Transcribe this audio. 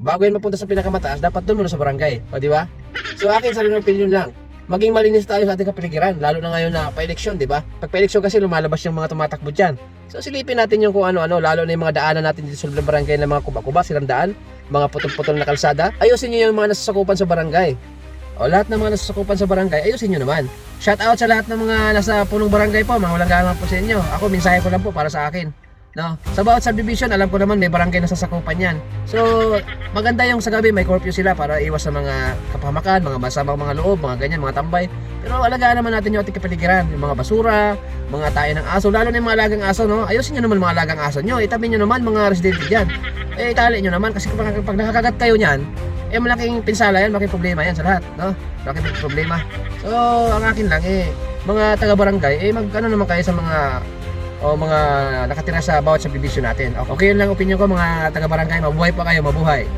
bago yan mapunta sa pinakamataas, dapat doon muna sa barangay. O, di ba? So, akin sa opinion lang, maging malinis tayo sa ating kapaligiran, lalo na ngayon na pa-eleksyon, di ba? Pag pa-eleksyon kasi lumalabas yung mga tumatakbo dyan. So, silipin natin yung kung ano-ano, lalo na yung mga daanan natin dito sa barangay na mga kuba-kuba, silang daan, mga putol-putol na kalsada. Ayusin nyo yung mga nasasakupan sa barangay. O, lahat ng mga nasasakupan sa barangay, ayusin nyo naman. Shout out sa lahat ng mga nasa punong barangay po, mga walang galang po sa inyo. Ako, mensahe ko lang po para sa akin. No? Sa bawat subdivision, alam ko naman may barangay na sasakupan yan. So, maganda yung sa gabi may curfew sila para iwas sa mga kapahamakan, mga masamang mga loob, mga ganyan, mga tambay. Pero alagaan naman natin yung ating kapaligiran, yung mga basura, mga tayo ng aso, lalo na yung mga alagang aso, no? Ayusin nyo naman mga alagang aso nyo, itabi nyo naman mga residente dyan. Itali nyo naman kasi pag nakakagat kayo nyan, malaking pinsala yan, malaking problema yan sa lahat, no? Malaking problema. So, ang akin lang, mga taga-barangay, mag-ano naman kayo sa mga nakatira sa bawat subdivision natin. Okay, yun lang opinion ko mga taga-barangay, mabuhay pa kayo, mabuhay.